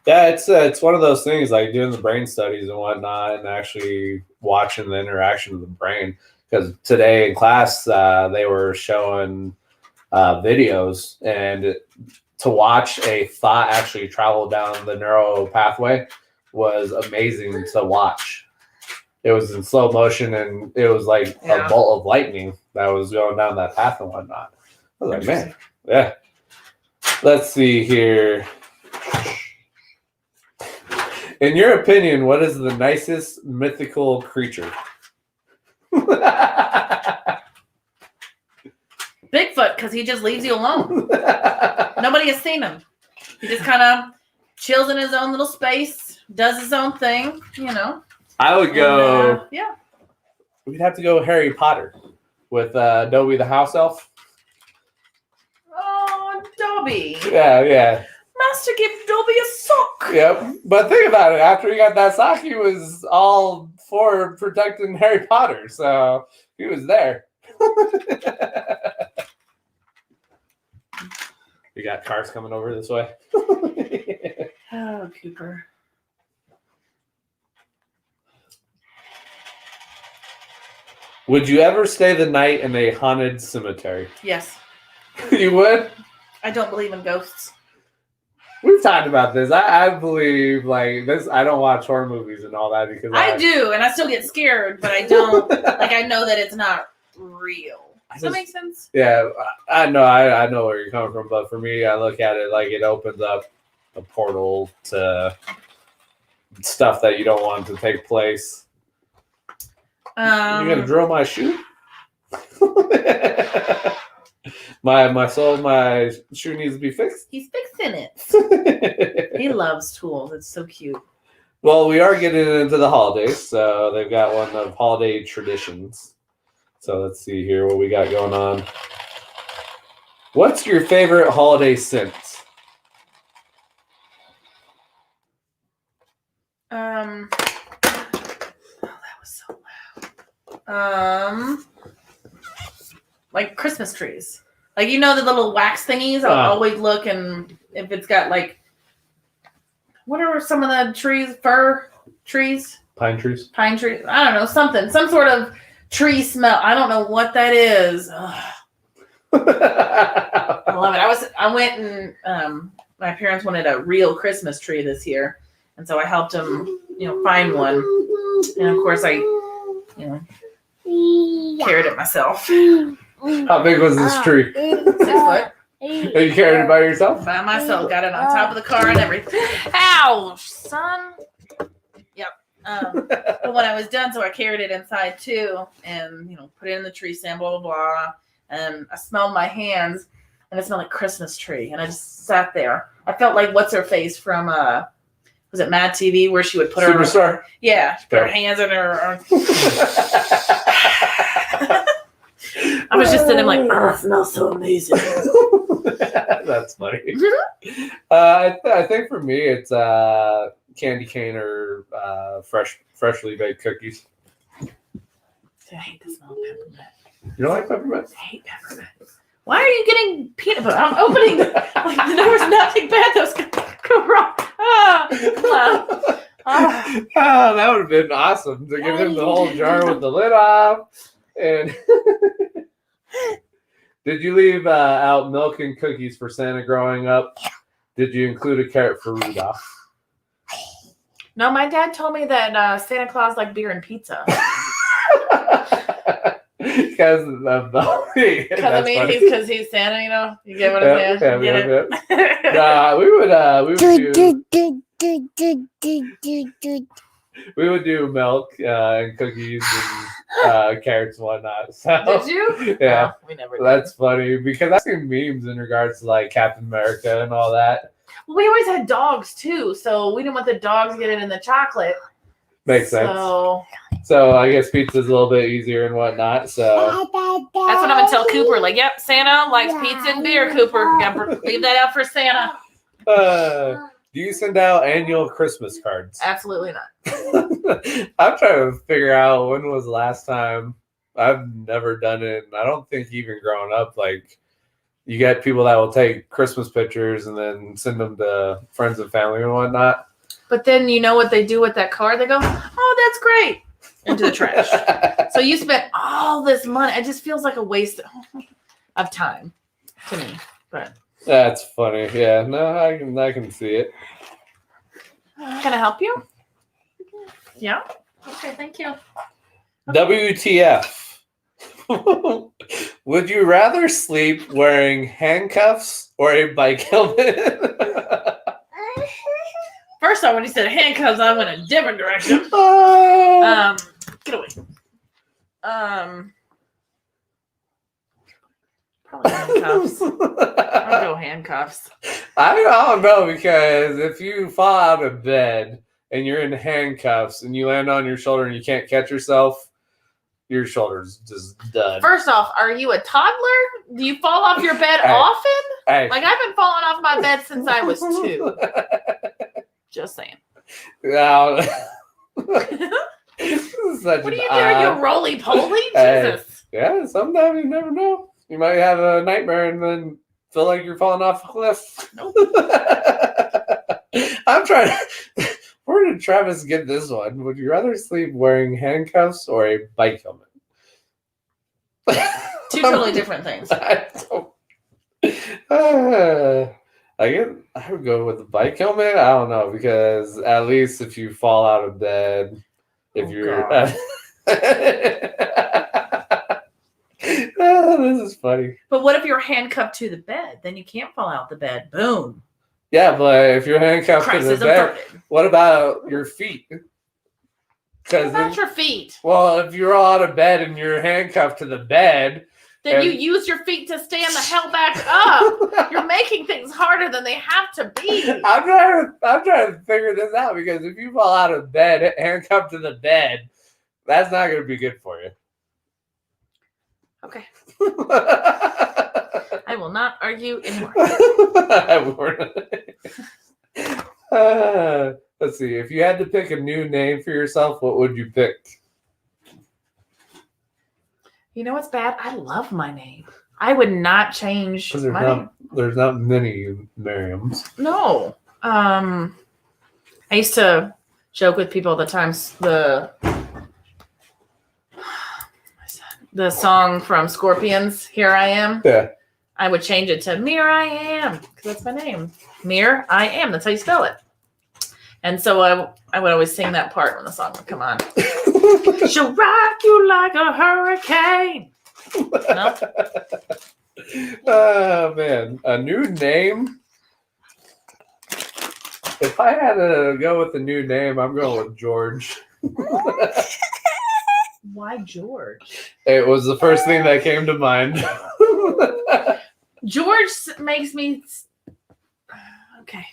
Yeah, it's one of those things like doing the brain studies and whatnot, and actually watching the interaction of the brain. Because today in class, they were showing videos, and to watch a thought actually travel down the neural pathway was amazing to watch. It was in slow motion, and it was like a bolt of lightning that was going down that path and whatnot. I was like, man, yeah. Let's see here. In your opinion, what is the nicest mythical creature? Bigfoot, because he just leaves you alone. Nobody has seen him. He just kind of chills in his own little space, does his own thing, you know. I would go. And, yeah. We'd have to go Harry Potter with Dobby the house elf. Oh, Dobby. Yeah. Master gave Dobby a sock. Yep. But think about it. After he got that sock, he was all for protecting Harry Potter. So he was there. We got cars coming over this way. Oh, Cooper. Would you ever stay the night in a haunted cemetery? Yes. You would? I don't believe in ghosts. We've talked about this. I believe like this. I don't watch horror movies and all that because I do, and I still get scared, but I don't. Like I know that it's not real. Does that make sense? Yeah, I know. I know where you're coming from, but for me, I look at it like it opens up a portal to stuff that you don't want to take place. You gonna drill my shoe? my shoe needs to be fixed. He's fixing it. He loves tools. It's so cute. Well, we are getting into the holidays, so they've got one of holiday traditions. So let's see here what we got going on. What's your favorite holiday scent? Oh, that was so loud. Like Christmas trees. Like, you know, the little wax thingies? I'll always look, and if it's got like, what are some of the trees? Fir trees? Pine trees? Pine trees? I don't know, something. Some sort of tree smell. I don't know what that is. I love it. I went and my parents wanted a real Christmas tree this year, and so I helped them, find one. And of course, I, carried it myself. How big was this tree? 6 foot. And you carried it by yourself? By myself. Got it on top of the car and everything. Ouch, son. Yep. But when I was done, so I carried it inside too, and put it in the tree stand, blah blah blah. And I smelled my hands, and it smelled like Christmas tree. And I just sat there. I felt like what's her face from was it Mad TV, where she would put Superstar? Put her hands in her. I was just sitting like, oh, it smells so amazing. That's funny. Mhm. I think for me, it's candy cane or freshly baked cookies. I hate the smell of peppermint. You don't like peppermint? I hate peppermint. Why are you getting peanut butter? I'm opening. Like, there was nothing bad that was going to go wrong. Ah. Oh, that would have been awesome to give him the whole jar with the lid off. And did you leave out milk and cookies for Santa growing up? Did you include a carrot for Rudolph? No, my dad told me that Santa Claus liked beer and pizza. Because of the Because he's Santa, you know. You get what I'm saying? We would do milk and cookies and carrots and whatnot. So, Did you? Yeah, we never did. that's funny because I've seen memes in regards to like Captain America and all that. Well, we always had dogs too, so we didn't want the dogs getting in the chocolate. Makes sense. So So I guess pizza's a little bit easier and whatnot. So that's what I'm gonna tell Cooper. Like, yep, Santa likes pizza and beer. Cooper, gotta leave that out for Santa. do you send out annual Christmas cards? Absolutely not. I'm trying to figure out when was the last time. I've never done it. And I don't think even growing up, like you get people that will take Christmas pictures and then send them to friends and family and whatnot. But then you know what they do with that card? They go, "Oh, that's great," into the trash. So you spent all this money. It just feels like a waste of time to me. But That's funny. Yeah, no, I can see it. can I help you? Yeah. Okay. Thank you. WTF? Would you rather sleep wearing handcuffs or a bike helmet? First off, when you said handcuffs, I went a different direction. Oh. Get away. Probably handcuffs. I'll go handcuffs. I don't know because if you fall out of bed and you're in handcuffs and you land on your shoulder and you can't catch yourself, your shoulder's just done. First off, are you a toddler? Do you fall off your bed Hey. often? Hey. Like, I've been falling off my bed since I was 2. Just saying. No. This is such What are an you doing? You odd- roly poly? Hey. Jesus. Yeah, sometimes you never know. You might have a nightmare and then feel like you're falling off a cliff. Nope. I'm trying to. Where did Travis get this one? Would you rather sleep wearing handcuffs or a bike helmet? 2 totally different things. I would go with the bike helmet. I don't know because at least if you fall out of bed, if Oh, you're. God. This is funny. But what if you're handcuffed to the bed? Then you can't fall out the bed. Boom. Yeah, but if you're handcuffed to Crisis the bed, averted. what about your feet? What Because about your feet? well, if you're all out of bed and you're handcuffed to the bed, Then you and- use your feet to stand the hell back up. You're making things harder than they have to be. I'm trying to figure this out because if you fall out of bed, handcuffed to the bed, that's not going to be good for you. Okay. I will not argue anymore. Let's see. If you had to pick a new name for yourself, what would you pick? You know what's bad? I love my name. I would not change Because my name. there's not many Miriams. No. I used to joke with people all the times the song from Scorpions, Here I Am. Yeah. I would change it to Mir I Am, because that's my name. Mir I Am. That's how you spell it. And so I would always sing that part when the song would come on. She'll rock you like a hurricane. No? Oh man, a new name. If I had to go with a new name, I'm going with George. Why George? It was the first thing that came to mind. George makes me... Okay.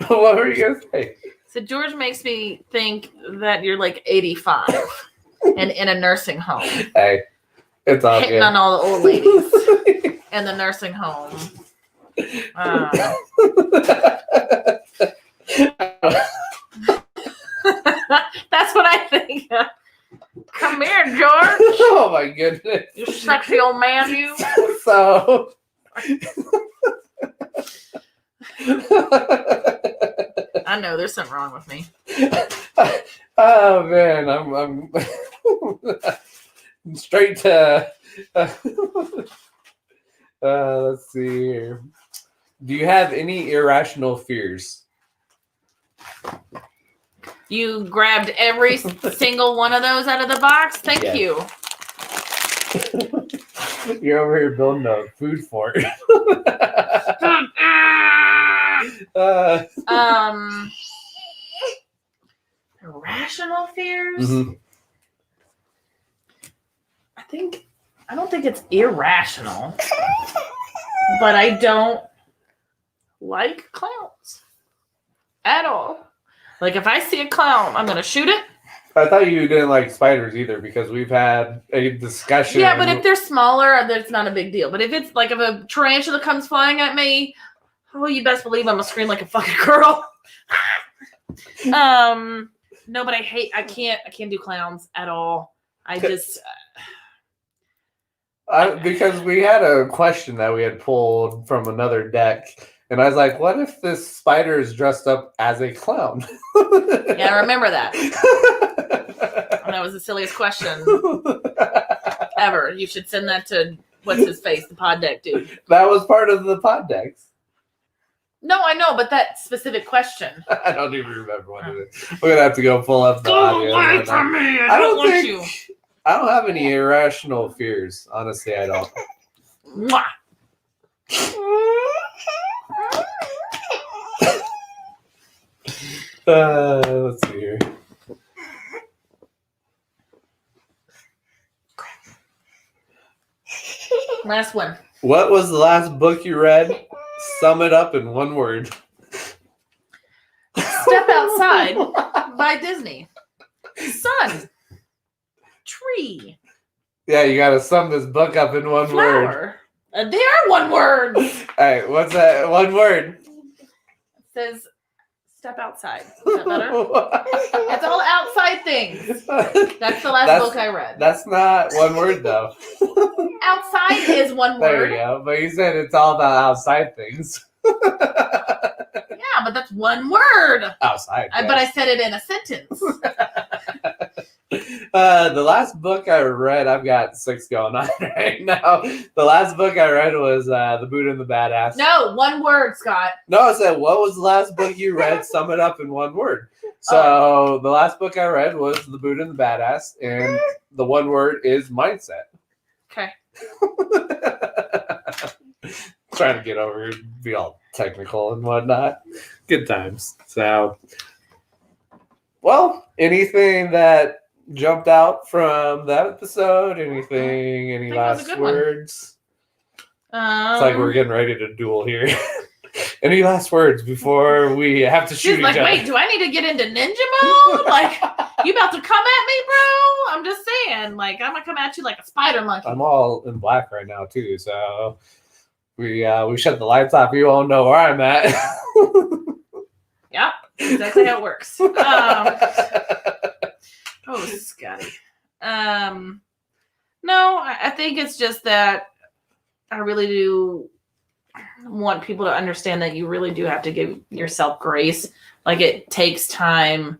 What were you gonna say? So George makes me think that you're like 85 and in a nursing home. Hey, it's all Hitting good. on all the old ladies in the nursing home. That's what I think. Come here, George. Oh my goodness. You sexy old man, you. So. I know there's something wrong with me. Oh man, I'm straight to. Let's see here. Do you have any irrational fears? You grabbed every single one of those out of the box. Thank Yes. you. You're over here building a food fort. Irrational fears. Mhm. I don't think it's irrational, but I don't like clowns at all. Like if I see a clown, I'm gonna shoot it. I thought you didn't like spiders either because we've had a discussion. Yeah, but if they're smaller, that's not a big deal. But if it's like if a tarantula comes flying at me, oh, you best believe I'm gonna scream like a fucking girl. No, but I can't do clowns at all. I just because we had a question that we had pulled from another deck, and I was like, "What if this spider is dressed up as a clown?" yeah, I remember that. And that was the silliest question ever. You should send that to what's his face, the pod deck dude. That was part of the pod decks. No, I know, but that specific question. I don't even remember what it is. We're gonna have to go pull up the Go audio. away from me! I I don't don't want think- you. I don't have any irrational fears. Honestly, I don't. Mwah. Let's see here. Last one. What was the last book you read? Sum it up in one word. Step Outside by Disney. Sun. Tree. Yeah, you gotta sum this book up in one word. Flower. They are one word. Hey, what's that? One word. It says step outside. Is that better? It's all outside things. That's the last book I read. That's not one word though. Outside is one There word. you go. But you said it's all about outside things. Yeah, but that's one word. Outside. But I said it in a sentence. The last book I read, I've got 6 going on right now. The last book I read was The Buddha and the Badass. No, one word, Scott. No, I said, what was the last book you read? Sum it up in one word. So the last book I read was The Buddha and the Badass, and the one word is mindset. Okay. Trying to get over here, be all technical and whatnot. Good times. So, well, anything that jumped out from that episode? Anything? Any I think that was a last good one. words? It's like we're getting ready to duel here. Any last words before we have to shoot She's each like, other? wait, do I need to get into ninja mode? Like, you about to come at me, bro? I'm just saying, like, I'm gonna come at you like a spider monkey. I'm all in black right now too, so we shut the lights off. You won't know where I'm at. Yep, exactly how it works. Oh, Scotty. No, I think it's just that I really do want people to understand that you really do have to give yourself grace. Like it takes time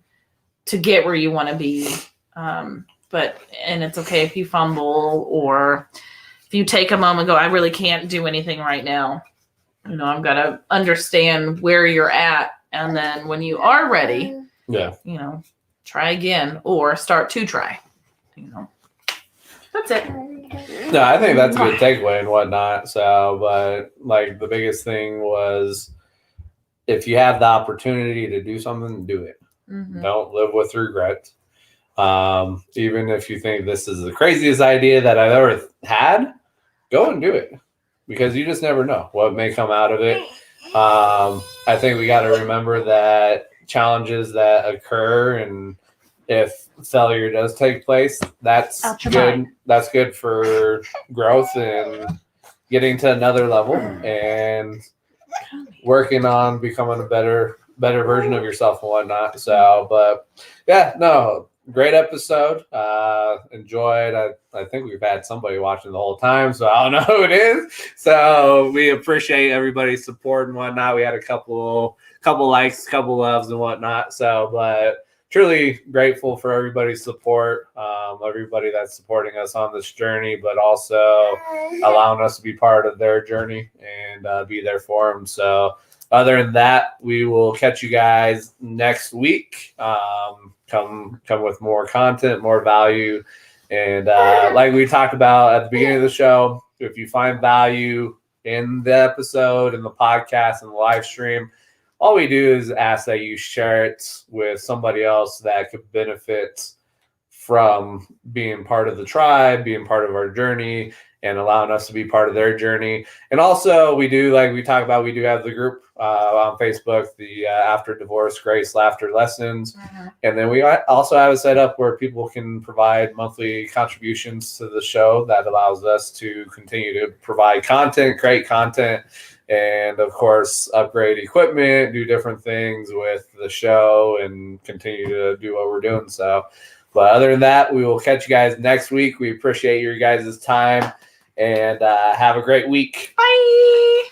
to get where you want to be. And it's okay if you fumble or if you take a moment and go, I really can't do anything right now. You know, I've got to understand where you're at. And then when you are ready, Yeah. you know, try again or start to try. You know, that's it. No, I think that's a good takeaway and whatnot. So, but like the biggest thing was if you have the opportunity to do something, do it. Mhm. Don't live with regret. Even if you think this is the craziest idea that I've ever had, go and do it because you just never know what may come out of it. I think we got to remember that challenges that occur and if failure does take place, that's Out your good. mind. That's good for growth and getting to another level. And working on becoming a better version of yourself and whatnot. So, but yeah, no, great episode. Enjoyed. I think we've had somebody watching the whole time, so I don't know who it is. So we appreciate everybody's support and whatnot. We had a couple likes, couple loves and whatnot. So, but truly grateful for everybody's support, everybody that's supporting us on this journey, but also allowing us to be part of their journey and be there for them. So other than that, we will catch you guys next week. Come with more content, more value. And like we talked about at the beginning of the show, if you find value in the episode, in the podcast, and the live stream, all we do is ask that you share it with somebody else that could benefit from being part of the tribe, being part of our journey, and allowing us to be part of their journey. And also, we do, like we talked about, we do have the group on Facebook, the After Divorce Grace Laughter Lessons. Mm-hmm. And then we also have it set up where people can provide monthly contributions to the show that allows us to continue to provide content, create content, and of course, upgrade equipment, do different things with the show, and continue to do what we're doing. So, but other than that, we will catch you guys next week. We appreciate your guys' time, and have a great week. Bye.